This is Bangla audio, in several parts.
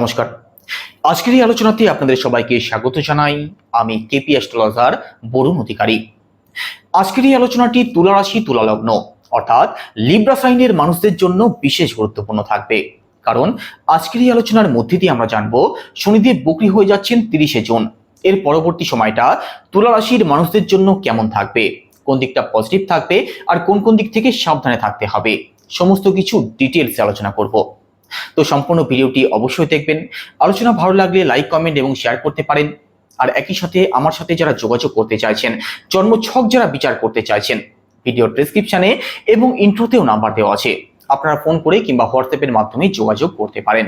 নমস্কার। আজকের এই আলোচনাতে আপনাদের সবাইকে স্বাগত জানাই। আমি কেপি অ্যাস্ট্রোলজার বরুণ অধিকারী। আজকের এই আলোচনাটি তুলা রাশি তুলা লগ্ন অর্থাৎ লিব্রা সাইনের মানুষদের জন্য বিশেষ গুরুত্বপূর্ণ থাকবে। কারণ আজকের এই আলোচনার মধ্যে দিয়ে আমরা জানবো শনিদেব বক্রী হয়ে যাচ্ছেন 30শে জুন। এর পরবর্তী সময়টা তুলা রাশির মানুষদের জন্য কেমন থাকবে, কোন দিকটা পজিটিভ থাকবে আর কোন কোন দিক থেকে সাবধানে থাকতে হবে, সমস্ত কিছু ডিটেলসে আলোচনা করব। তো সম্পূর্ণ ভিডিওটি অবশ্যই দেখবেন। আলোচনা ভালো লাগলে লাইক, কমেন্ট এবং শেয়ার করতে পারেন। আর একই সাথে আমার সাথে যারা যোগাযোগ করতে চাইছেন, জন্মছক যারা বিচার করতে চাইছেন, ভিডিও ডেসক্রিপশনে এবং ইন্ট্রোতেও নাম্বার দেওয়া আছে, আপনারা ফোন করে কিংবা হোয়াটসঅ্যাপের মাধ্যমে যোগাযোগ করতে পারেন।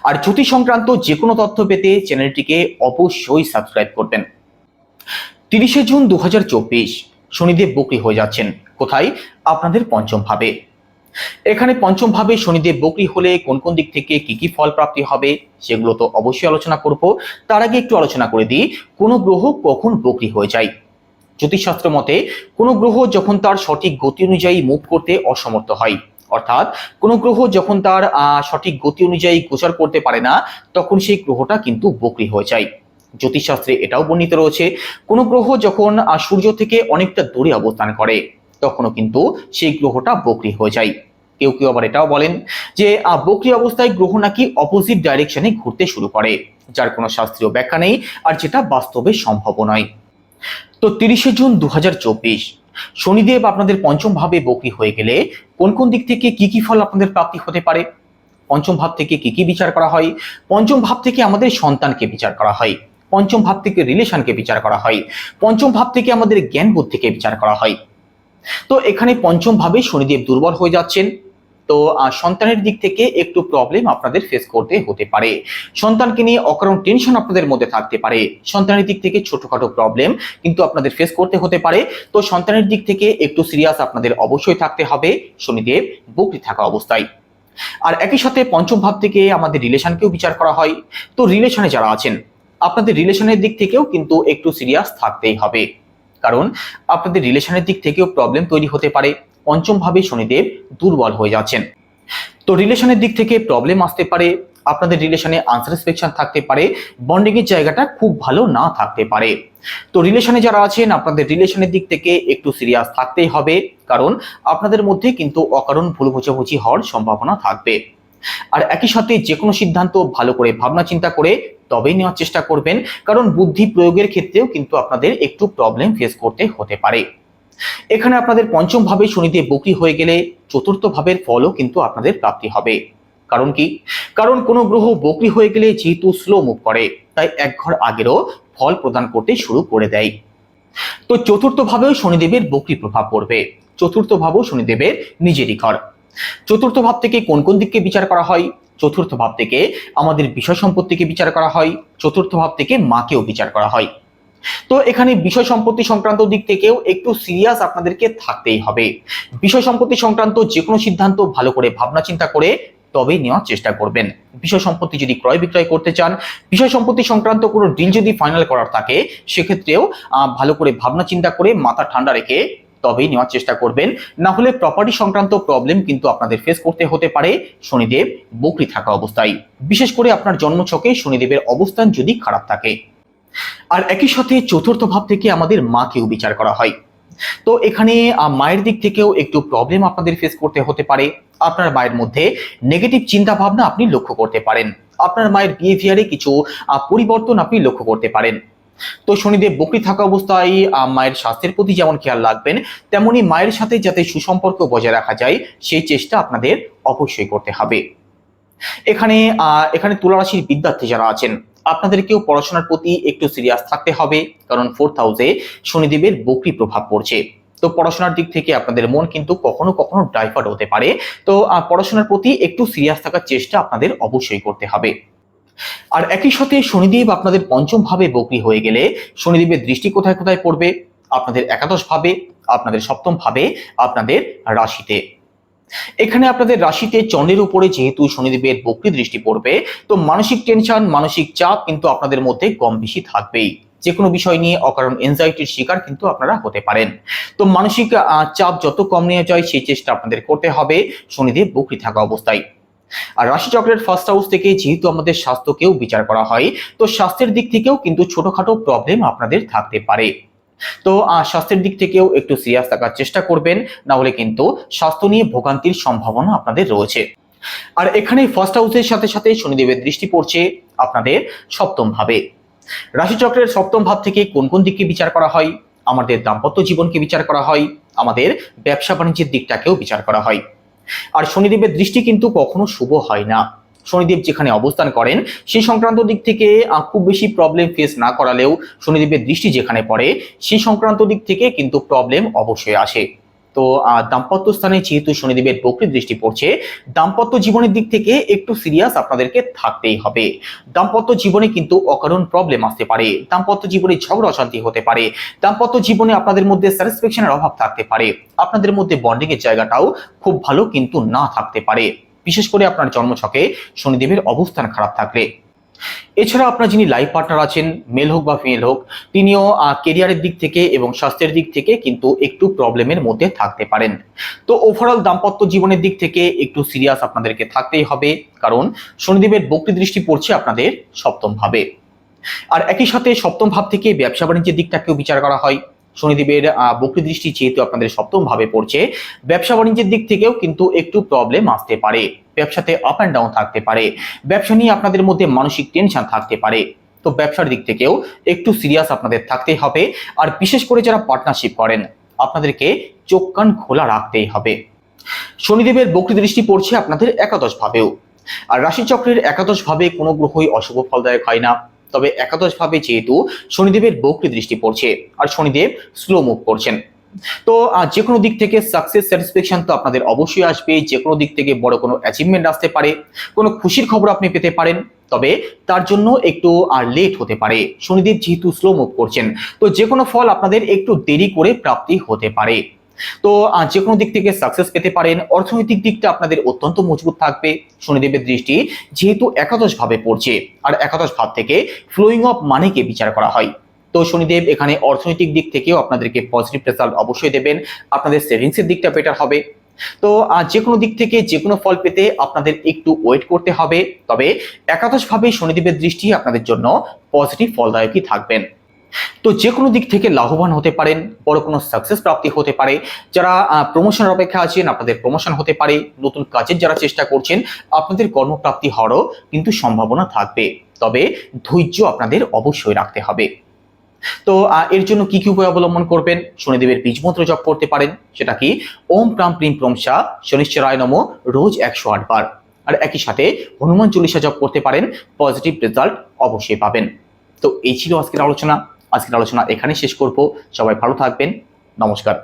আর জ্যোতিষ সংক্রান্ত যে কোনো তথ্য পেতে চ্যানেলটিকে অবশ্যই সাবস্ক্রাইব করবেন। 30শে জুন 2024 শনিদেব বক্রী হয়ে যাচ্ছেন কোথায়? আপনাদের পঞ্চম ভাবে। এখানে পঞ্চম ভাবে শনিদেব বক্রী হলে কোন কোন দিক থেকে কি কি ফল প্রাপ্তি হবে সেগুলো তো অবশ্যই আলোচনা করব। তার আগে একটু আলোচনা করে দিই কোন গ্রহ কখন বক্রী হয়ে যায়। জ্যোতিষশাস্ত্র মতে কোন গ্রহ যখন তার সঠিক গতি অনুযায়ী মুভ করতে অসমর্থ হয়, অর্থাৎ কোন গ্রহ যখন তার সঠিক গতি অনুযায়ী গোচর করতে পারে না, তখন সেই গ্রহটা কিন্তু বক্রী হয়ে যায়। জ্যোতিষশাস্ত্রে এটাও বর্ণিত রয়েছে কোন গ্রহ যখন সূর্য থেকে অনেকটা দূরে অবস্থান করে, তখনও কিন্তু সেই গ্রহটা বক্রী হয়ে যায়। কেউ কেউ আবার এটাও বলেন যে বক্রী অবস্থায় গ্রহ নাকি অপোজিট ডাইরেকশনে ঘুরতে শুরু করে, যার কোনো শাস্ত্রীয় ব্যাখ্যা নেই আর যেটা বাস্তবে সম্ভব নয়। তো 30শে জুন 2024 শনিদেব আপনাদের পঞ্চম ভাবে বক্রী হয়ে গেলে কোন কোন দিক থেকে কি কি ফল আপনাদের প্রাপ্তি হতে পারে, পঞ্চম ভাব থেকে কি কি বিচার করা হয়, পঞ্চম ভাব থেকে আমাদের সন্তানকে বিচার করা হয়, পঞ্চম ভাব থেকে রিলেশনকে বিচার করা হয়, পঞ্চম ভাব থেকে আমাদের জ্ঞান বুদ্ধিকে বিচার করা হয়। তো এখানে পঞ্চম ভাবে শনিদেব দুর্বল হয়ে যাচ্ছেন। তো সন্তানের দিক থেকে একটু প্রবলেম আপনাদের ফেস করতে হতে পারে। সন্তানকে নিয়ে অকারণ টেনশন আপনাদের মধ্যে থাকতে পারে। সন্তানের দিক থেকে ছোটখাটো প্রবলেম কিন্তু আপনাদের ফেস করতে হতে পারে। তো সন্তানের দিক থেকে একটু সিরিয়াস আপনাদের অবশ্যই থাকতে হবে শনিদেব বক্রী থাকা অবস্থায়। আর একই সাথে পঞ্চম ভাব থেকে আমাদের রিলেশনকেও বিচার করা হয়। তো রিলেশনে যারা আছেন, আপনাদের রিলেশনের দিক থেকেও কিন্তু একটু সিরিয়াস থাকতেই হবে, কারণ আপনাদের রিলেশনের দিক থেকেও প্রবলেম তৈরি হতে পারে। পঞ্চম ভাবে শনিদেব দুর্বল হয়ে যাচ্ছেন। তো রিলেশনের দিক থেকে প্রবলেম আসতে পারে, আপনাদের রিলেশনে আনস্যাটিসফ্যাকশন থাকতে পারে, বন্ডিং এর জায়গাটা খুব ভালো না থাকতে পারে। তো রিলেশনে যারা আছেন, আপনাদের রিলেশনের দিক থেকে একটু সিরিয়াস থাকতেই হবে, কারণ আপনাদের মধ্যে কিন্তু অকারণ ভুল বোঝাবুঝি হওয়ার সম্ভাবনা থাকবে। আর একই সাথে যে কোনো সিদ্ধান্ত ভালো করে ভাবনা চিন্তা করে তবেই নেওয়ার চেষ্টা করবেন, কারণ বুদ্ধি প্রয়োগের ক্ষেত্রেও কিন্তু আপনাদের একটু প্রবলেম ফেস করতে হতে পারে। এখানে আপনাদের পঞ্চম ভাবে শনিদেব বক্রী হয়ে গেলে চতুর্থ ভাবের ফলও কিন্তু আপনাদের প্রাপ্তি হবে। কারণ কি? কারণ কোনো গ্রহ বক্রী হয়ে গেলে যেহেতু স্লো মুভ করে, তাই এক ঘর আগেরও ফল প্রদান করতে শুরু করে দেয়। তো চতুর্থ ভাবেও শনিদেবের বক্রী প্রভাব পড়বে। চতুর্থ ভাবও শনিদেবের নিজেরই ঘর। চতুর্থ ভাব থেকে কোন কোন দিককে বিচার করা হয়? চতুর্থ ভাব থেকে আমাদের বিষয় সম্পত্তিকে বিচার করা হয়, চতুর্থ ভাব থেকে মাকেও বিচার করা হয়। তো এখানে বিষয় সম্পত্তি সংক্রান্ত দিক থেকেও একটু সিরিয়াস আপনাদেরকে থাকতেই হবে। বিষয় সম্পত্তি সংক্রান্ত যে কোনো সিদ্ধান্ত ভালো করে ভাবনা চিন্তা করে তবেই নেওয়ার চেষ্টা করবেন। বিষয় সম্পত্তি যদি ক্রয় বিক্রয় করতে চান, বিষয় সম্পত্তি সংক্রান্ত কোনো ডিল যদি ফাইনাল করার থাকে, সেক্ষেত্রেও ভালো করে ভাবনা চিন্তা করে মাথা ঠান্ডা রেখে তবেই নেওয়ার চেষ্টা করবেন। না হলে প্রপার্টি সংক্রান্ত প্রবলেম কিন্তু আপনাদের ফেস করতে হতে পারে শনিদেব বক্রী থাকা অবস্থায়, বিশেষ করে আপনার জন্মছকে শনিদেবের অবস্থান যদি খারাপ থাকে। আর একই সাথে চতুর্থ ভাব থেকে আমাদের মাকেও বিচার করা হয়। তো এখানে মায়ের দিক থেকেও একটু প্রবলেম আপনাদের ফেস করতে হতে পারে। আপনার মায়ের মধ্যে নেগেটিভ চিন্তা ভাবনা আপনি লক্ষ্য করতে পারেন, আপনার মায়ের বিহেভিয়ারে কিছু পরিবর্তন আপনি লক্ষ্য করতে পারেন। তো শনিদেব বক্রী থাকা অবস্থায় মায়ের স্বাস্থ্যের প্রতি যেমন খেয়াল রাখবেন, তেমনি মায়ের সাথে যাতে সুসম্পর্ক বজায় রাখা যায় সেই চেষ্টা আপনাদের অবশ্যই করতে হবে। এখানে তুলা রাশির বিদ্যার্থী যারা আছেন, আপনাদেরকেও পড়াশোনার প্রতি একটু সিরিয়াস থাকতে হবে, কারণ 4th হাউসে শনিদেবের বক্রী প্রভাব পড়ছে। তো পড়াশোনার দিক থেকে আপনাদের মন কিন্তু কখনো কখনো ডাইভার্ট হতে পারে। তো পড়াশোনার প্রতি একটু সিরিয়াস থাকার চেষ্টা আপনাদের অবশ্যই করতে হবে। আর একই সাথে শনিদেব আপনাদের পঞ্চম ভাবে বক্রী হয়ে গেলে শনিদেবের দৃষ্টি কোথায় কোথায় পড়বে? আপনাদের একাদশ ভাবে, আপনাদের সপ্তম ভাবে, আপনাদের রাশিতে। এখানে আপনাদের রাশিতে চন্দ্রের উপরে যেহেতু শনিদেবের বক্রী দৃষ্টি পড়বে, তো মানসিক টেনশন, মানসিক চাপ কিন্তু আপনাদের মধ্যে কম বেশি থাকবেই। যে কোনো বিষয় নিয়ে অকারণ এনজাইটির শিকার কিন্তু আপনারা হতে পারেন। তো মানসিক চাপ যত কম নেওয়া যায় সেই চেষ্টা আপনাদের করতে হবে শনিদেব বক্রী থাকা অবস্থায়। আর রাশিচক্রের ফার্স্ট হাউস থেকে যেহেতু আমাদের স্বাস্থ্যকেও বিচার করা হয়, তো স্বাস্থ্যের দিক থেকেও কিন্তু ছোটখাটো প্রবলেম আপনাদের থাকতে পারে। তো স্বাস্থ্যের দিক থেকেও একটু সিরিয়াস থাকার চেষ্টা করবেন, না হলে কিন্তু স্বাস্থ্য নিয়ে ভোগান্তির সম্ভাবনা আপনাদের রয়েছে। আর এখানে ফার্স্ট হাউসের সাথে সাথে শনিদেবের দৃষ্টি পড়ছে আপনাদের সপ্তম ভাবে। রাশিচক্রের সপ্তম ভাব থেকে কোন কোন দিককে বিচার করা হয়? আমাদের দাম্পত্য জীবনকে বিচার করা হয়, আমাদের ব্যবসা বাণিজ্যের দিকটাকেও বিচার করা হয়। আর শনিদেবের দৃষ্টি কিন্তু কখনো শুভ হয় না। শনিদেব যেখানে অবস্থান করেন সেই সংক্রান্ত দিক থেকে খুব বেশি প্রবলেম ফেস না করালেও শনিদেবের দৃষ্টি যেখানে পড়ে সেই সংক্রান্ত দিক থেকে কিন্তু প্রবলেম অবশ্যই আসে। তো দাম্পত্য স্থানে যেহেতু শনিদেবের বক্রী দৃষ্টি পড়ছে, দাম্পত্য জীবনের দিক থেকে একটু সিরিয়াস আপনাদেরকে থাকতেই হবে। দাম্পত্য জীবনে কিন্তু অকারণ প্রবলেম আসতে পারে, দাম্পত্য জীবনে ঝগড়া অশান্তি হতে পারে, দাম্পত্য জীবনে আপনাদের মধ্যে স্যাটিসফ্যাকশনের অভাব থাকতে পারে, আপনাদের মধ্যে বন্ডিং এর জায়গাটাও খুব ভালো কিন্তু না থাকতে পারে, বিশেষ করে আপনার জন্মছকে শনিদেবের অবস্থান খারাপ থাকলে। এছাড়া আপনার যিনি লাইফ পার্টনার আছেন, মেল হোক বা ফিমেল হোক, তিনিও কেরিয়ারের দিক থেকে এবং স্বাস্থ্যের দিক থেকে কিন্তু একটু প্রবলেমের মধ্যে থাকতে পারেন। তো ওভারঅল দাম্পত্য জীবনের দিক থেকে একটু সিরিয়াস আপনাদেরকে থাকতেই হবে, কারণ শনিদেবের বক্রী দৃষ্টি পড়ছে আপনাদের সপ্তম ভাবে। আর একই সাথে সপ্তম ভাব থেকে ব্যবসা বাণিজ্যের দিকটাকেও বিচার করা হয়। শনিদেবের বক্রী দৃষ্টি যেহেতু আপনাদের সপ্তম ভাবে পড়ছে, ব্যবসা বাণিজ্যের দিক থেকেও কিন্তু একটু প্রবলেম আসতে পারে, ব্যবসাতে আপ অ্যান্ড ডাউন থাকতে পারে, ব্যবসা নিয়ে আপনাদের মধ্যে মানসিক টেনশন থাকতে পারে। তো ব্যবসার দিক থেকেও একটু সিরিয়াস আপনাদের থাকতে হবে। আর বিশেষ করে যারা পার্টনারশিপ করেন, আপনাদেরকে চোখ কান খোলা রাখতেই হবে। শনিদেবের বক্রী দৃষ্টি পড়ছে আপনাদের একাদশ ভাবেও। আর রাশিচক্রের একাদশ ভাবে কোনো গ্রহই অশুভ ফলদায়ক হয় না, তবে একাদশ ভাবে যেহেতু শনিদেবের বক্রী দৃষ্টি পড়ছে আর শনিদেব স্লো মুভ করছেন, তো যে কোনো দিক থেকে সাকসেস স্যাটিসফ্যাকশন তো আপনাদের অবশ্যই আসবে। যে কোনো দিক থেকে বড় কোনো অ্যাচিভমেন্ট আসতে পারে, কোনো খুশির খবর আপনি পেতে পারেন, তবে তার জন্য একটু লেট হতে পারে। শনিদেব যেহেতু স্লো মুভ করছেন, তো যে কোনো ফল আপনাদের একটু দেরি করে প্রাপ্তি হতে পারে। তো যে কোনো দিক থেকে সাকসেস পেতে পারেন। অর্থনৈতিক দিকটা আপনাদের অত্যন্ত মজবুত থাকবে। শনিদেবের দৃষ্টি যেহেতু একাদশ ভাবে পড়ছে, আর একাদশ ভাব থেকে ফ্লোয়িং অফ মানিকে বিচার করা হয়, তো শনিদেব এখানে অর্থনৈতিক দিক থেকেও আপনাদেরকে পজিটিভ রেজাল্ট অবশ্যই দেবেন। আপনাদের সেভিংসের দিকটা বেটার হবে। তো যে কোনো দিক থেকে যে কোনো ফল পেতে আপনাদের একটু ওয়েট করতে হবে, তবে একাদশ ভাবে শনিদেবের দৃষ্টি আপনাদের জন্য পজিটিভ ফলদায়কই থাকবেন। তো যে কোনো দিক থেকে লাভবান হতে পারেন, বড় কোনো সাকসেস প্রাপ্তি হতে পারে। যারা প্রমোশনের অপেক্ষা আছেন, আপনাদের প্রমোশন হতে পারে। নতুন কাজের যারা চেষ্টা করছেন, আপনাদের কর্মপ্রাপ্তি হওয়ারও কিন্তু সম্ভাবনা থাকবে, তবে ধৈর্য আপনাদের অবশ্যই রাখতে হবে। তো এর জন্য কি কি উপায় অবলম্বন করবেন? শনিদেবের বীজ মন্ত্র জপ করতে পারেন, সেটা কি ওম প্রাম প্রিম প্রমসা শনিশ্চরায় নমঃ, রোজ 108 বার। আর একই সাথে হনুমান চল্লিশা জপ করতে পারেন, পজিটিভ রেজাল্ট অবশ্যই পাবেন। তো এই ছিল আজকের আলোচনা। আজকের আলোচনা এখানে শেষ করব। সবাই ভালো থাকবেন। নমস্কার।